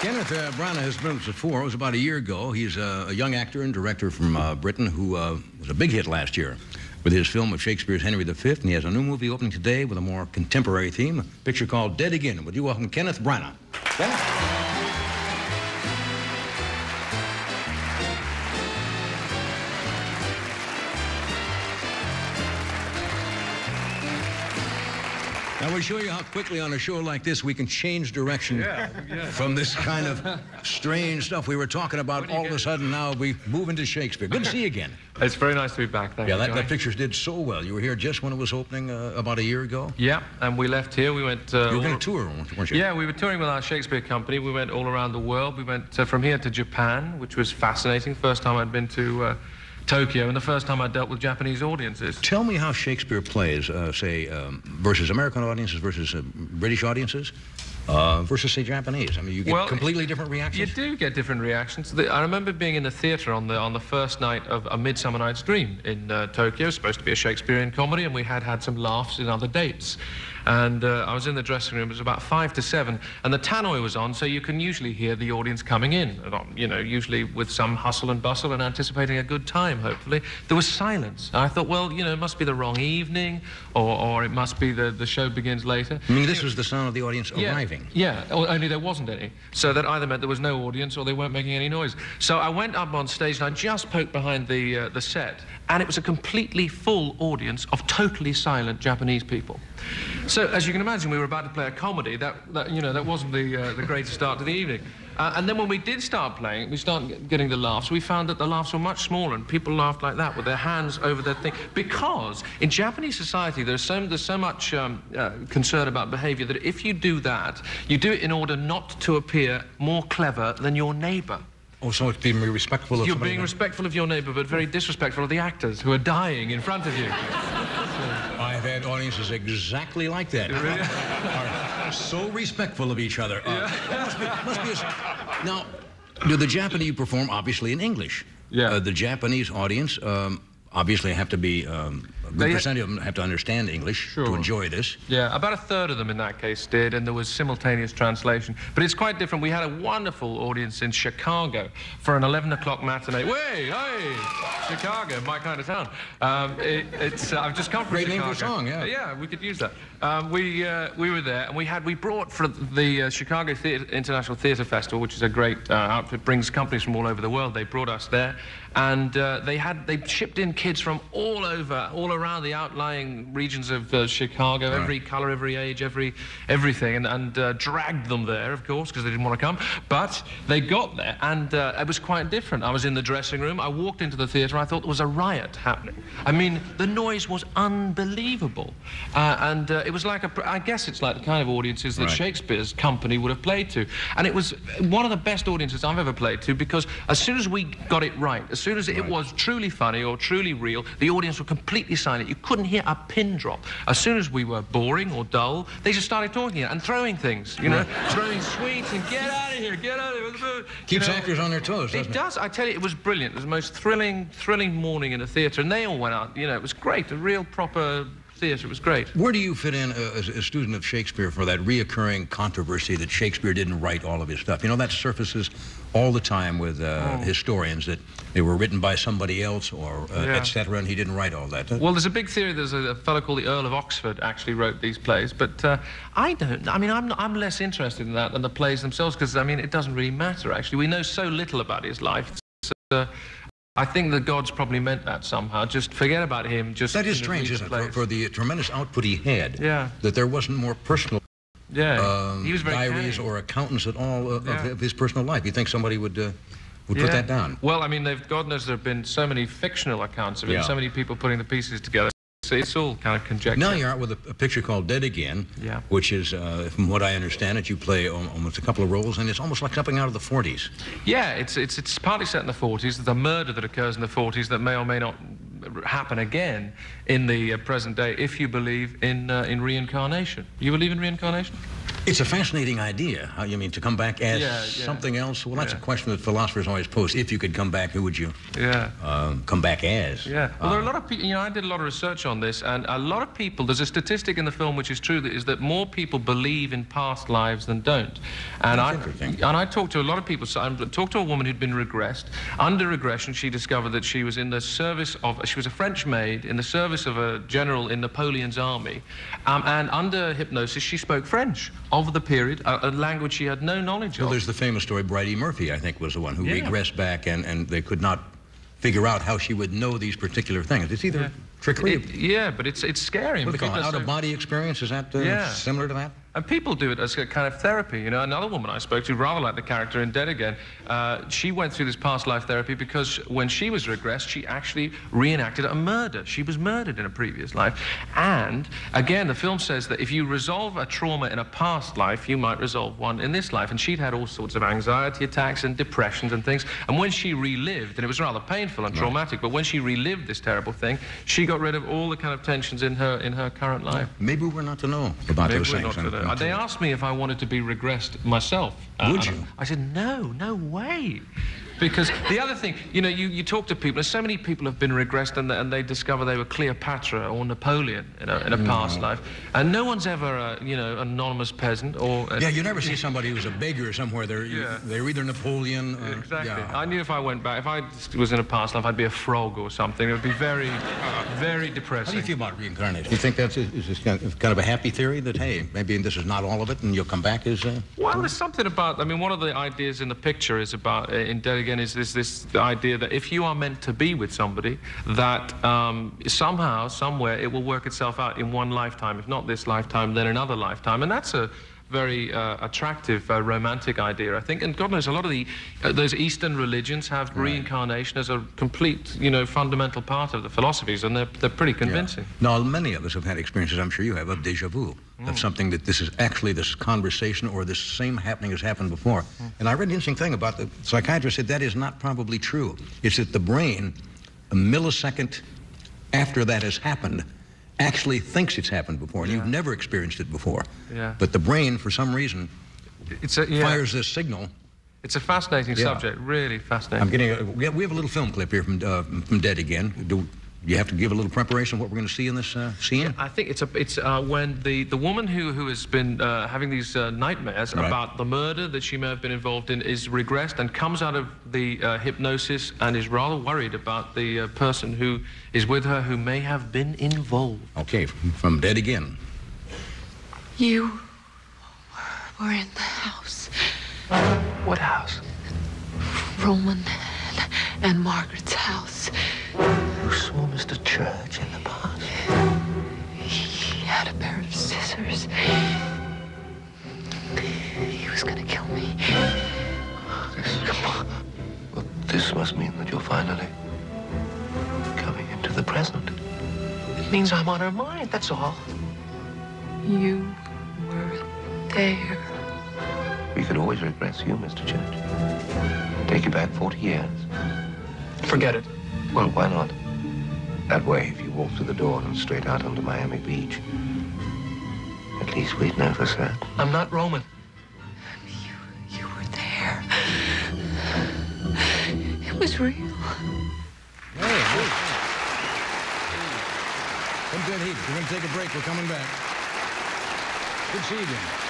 Kenneth Branagh has been before. It was about a year ago. He's a young actor and director from Britain who was a big hit last year with his film of Shakespeare's Henry V, and he has a new movie opening today with a more contemporary theme, a picture called Dead Again. Would you welcome Kenneth Branagh? Kenneth? I will show you how quickly on a show like this we can change direction from this kind of strange stuff we were talking about. All of a sudden now we move into Shakespeare. Good to see you again. It's very nice to be back. Thank you. Yeah, that picture did so well. You were here just when it was opening about a year ago? Yeah, and we left here. We went... you were going to tour, weren't you? Yeah, we were touring with our Shakespeare company. We went all around the world. We went from here to Japan, which was fascinating. First time I'd been to... Tokyo, and the first time I dealt with Japanese audiences. Tell me how Shakespeare plays, say, versus American audiences, versus British audiences, versus, say, Japanese. I mean, you get completely different reactions? You do get different reactions. I remember being in the theatre on the first night of A Midsummer Night's Dream in Tokyo. It was supposed to be a Shakespearean comedy, and we had some laughs in other dates. And I was in the dressing room. It was about 5 to 7, and the tannoy was on, so you can usually hear the audience coming in, you know, usually with some hustle and bustle and anticipating a good time, hopefully. There was silence. And I thought, well, you know, it must be the wrong evening, or it must be the show begins later. I mean, this was the sound of the audience arriving. Yeah, only there wasn't any. So that either meant there was no audience or they weren't making any noise. So I went up on stage and I just poked behind the set, and it was a completely full audience of totally silent Japanese people. So, as you can imagine, we were about to play a comedy. That wasn't the greatest start to the evening. And then when we did start playing, we started getting the laughs. We found that the laughs were much smaller, and people laughed like that with their hands over their thing. Because in Japanese society, there's so much concern about behavior that if you do that, you do it in order not to appear more clever than your neighbor. Oh, so it's being respectful of You're being respectful of your neighbor, but very disrespectful of the actors who are dying in front of you. I've had audiences exactly like that. Really? Are so respectful of each other. Must be now, do the Japanese perform obviously in English? Yeah. The Japanese audience obviously have to be, a good percentage of them have to understand English to enjoy this. Yeah, about a third of them in that case did, and there was simultaneous translation. But it's quite different. We had a wonderful audience in Chicago for an 11 o'clock matinee. Hey, Chicago, my kind of town. I've just come from Chicago. Great name for a song, yeah. Yeah, we could use that. We were there, and we brought for the Chicago International Theatre Festival, which is a great outfit, brings companies from all over the world. They brought us there, and they shipped in kids from all around the outlying regions of Chicago, every colour, every age, everything, and dragged them there, of course, because they didn't want to come. But they got there, and it was quite different. I was in the dressing room. I walked into the theatre. I thought there was a riot happening. I mean, the noise was unbelievable, and it was like I guess it's like the kind of audiences that Shakespeare's company would have played to, and it was one of the best audiences I've ever played to, because as soon as we got it right, as soon as it was truly funny or truly real, the audience were completely silent. You couldn't hear a pin drop. As soon as we were boring or dull, they just started talking and throwing things, you know, throwing sweets and get out of here, get out of here. Keeps actors on their toes, doesn't it? It does. I tell you, it was brilliant. It was the most thrilling morning in a theatre, and they all went out. You know, it was great. A real proper theatre. It was great. Where do you fit in as a student of Shakespeare for that reoccurring controversy that Shakespeare didn't write all of his stuff? You know, that surfaces all the time with historians, that they were written by somebody else or etc., and he didn't write all that. Well, there's a big theory. There's a fellow called the Earl of Oxford actually wrote these plays, but I don't. I mean, I'm less interested in that than the plays themselves, because I mean, it doesn't really matter. Actually, we know so little about his life. I think the gods probably meant that somehow. Just forget about him. Just that is strange, isn't it? For the tremendous output he had, that there wasn't more personal he was very diaries or accountants at all of his personal life. You think somebody would put that down? Well, I mean, God knows there have been so many fictional accounts of it, so many people putting the pieces together. So it's all kind of conjecture. Now you're out with a picture called Dead Again, which is, from what I understand it, you play almost a couple of roles, and it's almost like something out of the 40s. Yeah, it's partly set in the 40s. There's a murder that occurs in the 40s that may or may not happen again in the present day, if you believe in reincarnation. You believe in reincarnation? It's a fascinating idea. How you mean to come back as something else? Well, that's a question that philosophers always pose. If you could come back, who would you come back as? Yeah. Well, there are a lot of people, you know, I did a lot of research on this, and a lot of people, there's a statistic in the film which is true, that is that more people believe in past lives than don't. And I talked to a lot of people. So I talked to a woman who'd been regressed. Under regression, she discovered that she was in the service of, she was a French maid in the service of a general in Napoleon's army. And under hypnosis, she spoke French of the period, a language she had no knowledge of. Well, there's the famous story, Bridie Murphy, I think, was the one who regressed back, and they could not figure out how she would know these particular things. It's either trickery. But it's scary. What do they call it? Out-of-body experience? Is that similar to that? And people do it as a kind of therapy. You know, another woman I spoke to, rather like the character in Dead Again, she went through this past life therapy because when she was regressed, she actually reenacted a murder. She was murdered in a previous life. And again, the film says that if you resolve a trauma in a past life, you might resolve one in this life. And she'd had all sorts of anxiety attacks and depressions and things. And when she relived, and it was rather painful and traumatic, but when she relived this terrible thing, she got rid of all the kind of tensions in her current life. Maybe we're not to know about those things. They asked me if I wanted to be regressed myself. Would you? I said, no way. Because the other thing, you know, you talk to people, and so many people have been regressed and they discover they were Cleopatra or Napoleon in a past life. And no one's ever, you know, an anonymous peasant or... you never see somebody who's a beggar somewhere. They're either Napoleon... exactly. I knew if I went back, if I was in a past life, I'd be a frog or something. It would be very, very depressing. How do you feel about reincarnation? Do you think that's is this kind of a happy theory that, hey, maybe this is not all of it and you'll come back as... Well, there's something about... I mean, one of the ideas in the picture is about, in Dead Again, is this idea that if you are meant to be with somebody, that somehow, somewhere, it will work itself out in one lifetime. If not this lifetime, then another lifetime. And that's a very attractive, romantic idea, I think. And God knows, a lot of those Eastern religions have reincarnation as a complete, you know, fundamental part of the philosophies, and they're pretty convincing. Now, many of us have had experiences, I'm sure you have, of déjà vu, of something that this is actually this conversation or this same happening has happened before. And I read an interesting thing about the psychiatrist said that is not probably true. It's that the brain, a millisecond after that has happened, actually thinks it's happened before, and you've never experienced it before. But the brain, for some reason, fires this signal. It's a fascinating subject, really fascinating. I'm getting we have a little film clip here from Dead Again. Do you have to give a little preparation of what we're going to see in this scene? Yeah, I think it's when the woman who has been having these nightmares about the murder that she may have been involved in is regressed and comes out of the hypnosis and is rather worried about the person who is with her who may have been involved. Okay, from Dead Again. You were in the house. What house? Roman and Margaret's house. You saw Mr. Church in the past? He had a pair of scissors. He was gonna kill me. Come on. Well, this must mean that you're finally coming into the present. It means I'm on her mind, that's all. You were there. We could always regress you, Mr. Church. Take you back 40 years. Forget it. Well, why not? That way, if you walk through the door and straight out onto Miami Beach, at least we'd know for certain. I'm not Roman. You were there. It was real. Hey. Some good heat. We're going to take a break. We're coming back. Good to see you again.